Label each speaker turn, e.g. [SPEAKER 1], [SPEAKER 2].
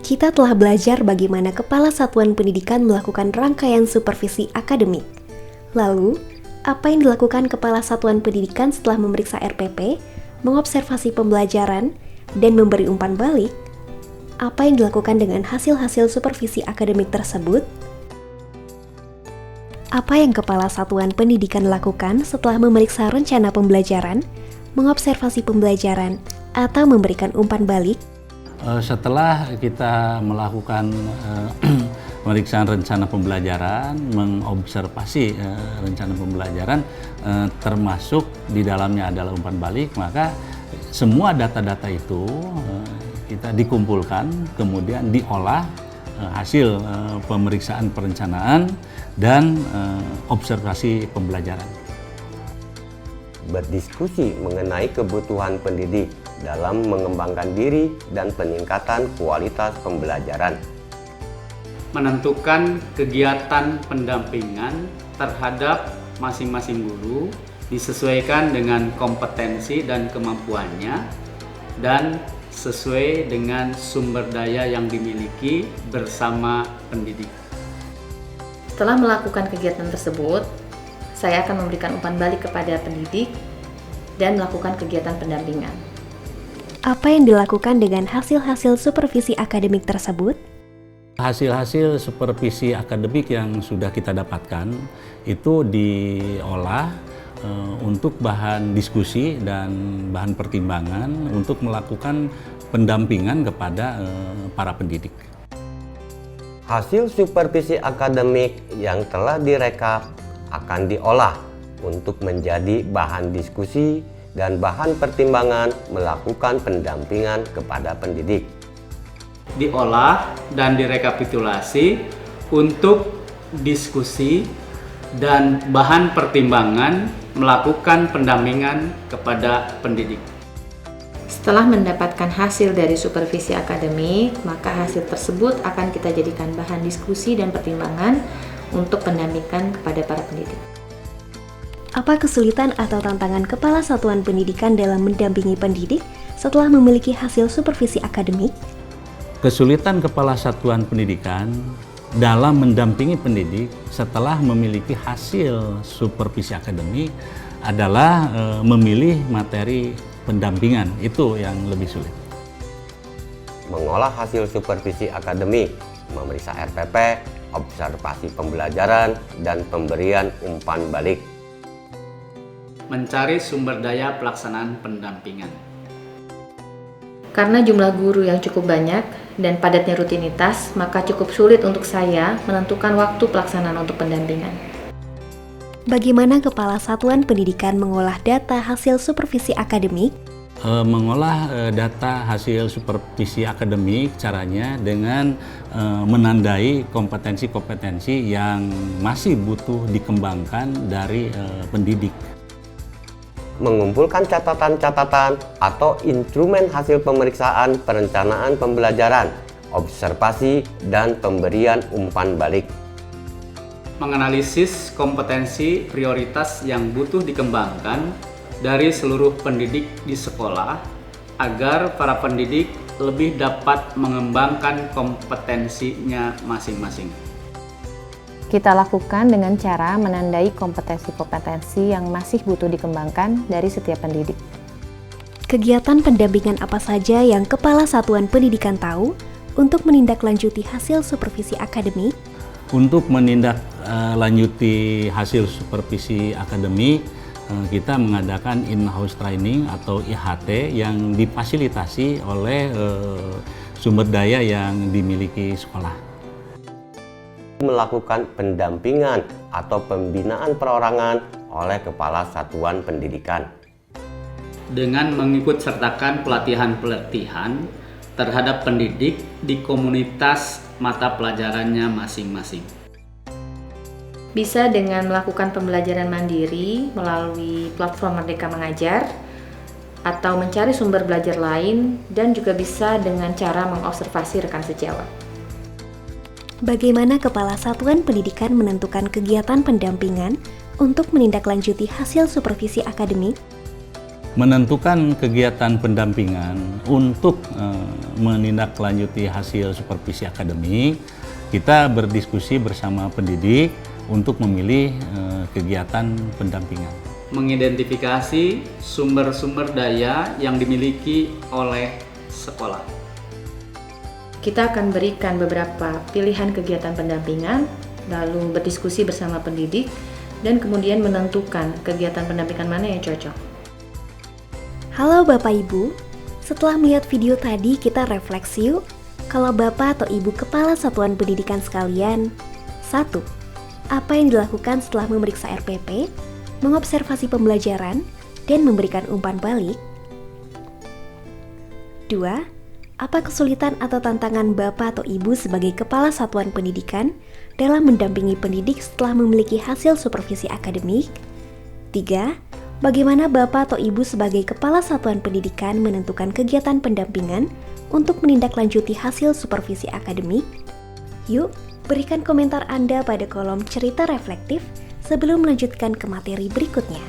[SPEAKER 1] Kita telah belajar bagaimana Kepala Satuan Pendidikan melakukan rangkaian supervisi akademik. Lalu, apa yang dilakukan Kepala Satuan Pendidikan setelah memeriksa RPP, mengobservasi pembelajaran, dan memberi umpan balik? Apa yang dilakukan dengan hasil-hasil supervisi akademik tersebut? Apa yang Kepala Satuan Pendidikan lakukan setelah memeriksa rencana pembelajaran, mengobservasi pembelajaran, atau memberikan umpan balik?
[SPEAKER 2] Setelah kita melakukan pemeriksaan rencana pembelajaran, mengobservasi rencana pembelajaran, termasuk di dalamnya adalah umpan balik, maka semua data-data itu kita dikumpulkan, kemudian diolah hasil pemeriksaan perencanaan dan observasi pembelajaran.
[SPEAKER 3] Berdiskusi mengenai kebutuhan pendidik dalam mengembangkan diri dan peningkatan kualitas pembelajaran.
[SPEAKER 4] Menentukan kegiatan pendampingan terhadap masing-masing guru disesuaikan dengan kompetensi dan kemampuannya dan sesuai dengan sumber daya yang dimiliki bersama pendidik.
[SPEAKER 5] Setelah melakukan kegiatan tersebut, saya akan memberikan umpan balik kepada pendidik dan melakukan kegiatan pendampingan.
[SPEAKER 1] Apa yang dilakukan dengan hasil-hasil supervisi akademik tersebut?
[SPEAKER 2] Hasil-hasil supervisi akademik yang sudah kita dapatkan itu diolah untuk bahan diskusi dan bahan pertimbangan untuk melakukan pendampingan kepada para pendidik.
[SPEAKER 3] Hasil supervisi akademik yang telah direkap akan diolah untuk menjadi bahan diskusi dan bahan pertimbangan melakukan pendampingan kepada pendidik.
[SPEAKER 4] Diolah dan direkapitulasi untuk diskusi dan bahan pertimbangan melakukan pendampingan kepada pendidik.
[SPEAKER 5] Setelah mendapatkan hasil dari supervisi akademik, maka hasil tersebut akan kita jadikan bahan diskusi dan pertimbangan untuk pendampingan kepada para pendidik.
[SPEAKER 1] Apa kesulitan atau tantangan Kepala Satuan Pendidikan dalam mendampingi pendidik setelah memiliki hasil supervisi akademik?
[SPEAKER 2] Kesulitan Kepala Satuan Pendidikan dalam mendampingi pendidik setelah memiliki hasil supervisi akademik adalah memilih materi pendampingan. Itu yang lebih sulit.
[SPEAKER 3] Mengolah hasil supervisi akademik, memeriksa RPP, observasi pembelajaran, dan pemberian umpan balik.
[SPEAKER 4] Mencari sumber daya pelaksanaan pendampingan.
[SPEAKER 5] Karena jumlah guru yang cukup banyak dan padatnya rutinitas, maka cukup sulit untuk saya menentukan waktu pelaksanaan untuk pendampingan.
[SPEAKER 1] Bagaimana Kepala Satuan Pendidikan mengolah data hasil supervisi akademik?
[SPEAKER 2] Mengolah data hasil supervisi akademik caranya dengan menandai kompetensi-kompetensi yang masih butuh dikembangkan dari pendidik.
[SPEAKER 3] Mengumpulkan catatan-catatan atau instrumen hasil pemeriksaan perencanaan pembelajaran, observasi, dan pemberian umpan balik.
[SPEAKER 4] Menganalisis kompetensi prioritas yang butuh dikembangkan dari seluruh pendidik di sekolah agar para pendidik lebih dapat mengembangkan kompetensinya masing-masing.
[SPEAKER 5] Kita lakukan dengan cara menandai kompetensi-kompetensi yang masih butuh dikembangkan dari setiap pendidik.
[SPEAKER 1] Kegiatan pendampingan apa saja yang Kepala Satuan Pendidikan tahu untuk menindaklanjuti hasil supervisi akademik?
[SPEAKER 2] Untuk menindaklanjuti hasil supervisi akademik, kita mengadakan in-house training atau IHT yang difasilitasi oleh sumber daya yang dimiliki sekolah.
[SPEAKER 3] Melakukan pendampingan atau pembinaan perorangan oleh Kepala Satuan Pendidikan.
[SPEAKER 4] Dengan mengikut sertakan pelatihan-pelatihan terhadap pendidik di komunitas mata pelajarannya masing-masing.
[SPEAKER 5] Bisa dengan melakukan pembelajaran mandiri melalui platform Merdeka Mengajar, atau mencari sumber belajar lain, dan juga bisa dengan cara mengobservasi rekan sejawat.
[SPEAKER 1] Bagaimana Kepala Satuan Pendidikan menentukan kegiatan pendampingan untuk menindaklanjuti hasil supervisi akademik?
[SPEAKER 2] menentukan kegiatan pendampingan untuk menindaklanjuti hasil supervisi akademik, kita berdiskusi bersama pendidik untuk memilih kegiatan pendampingan.
[SPEAKER 4] Mengidentifikasi sumber-sumber daya yang dimiliki oleh sekolah.
[SPEAKER 5] Kita akan berikan beberapa pilihan kegiatan pendampingan, lalu berdiskusi bersama pendidik, dan kemudian menentukan kegiatan pendampingan mana yang cocok.
[SPEAKER 1] Halo Bapak Ibu, setelah melihat video tadi kita refleksi yuk. Kalau Bapak atau Ibu Kepala Satuan Pendidikan sekalian, 1. Apa yang dilakukan setelah memeriksa RPP, mengobservasi pembelajaran, dan memberikan umpan balik? 2. Apa kesulitan atau tantangan Bapak atau Ibu sebagai Kepala Satuan Pendidikan dalam mendampingi pendidik setelah memiliki hasil supervisi akademik? 3. Bagaimana Bapak atau Ibu sebagai Kepala Satuan Pendidikan menentukan kegiatan pendampingan untuk menindaklanjuti hasil supervisi akademik? Yuk, berikan komentar Anda pada kolom cerita reflektif sebelum melanjutkan ke materi berikutnya.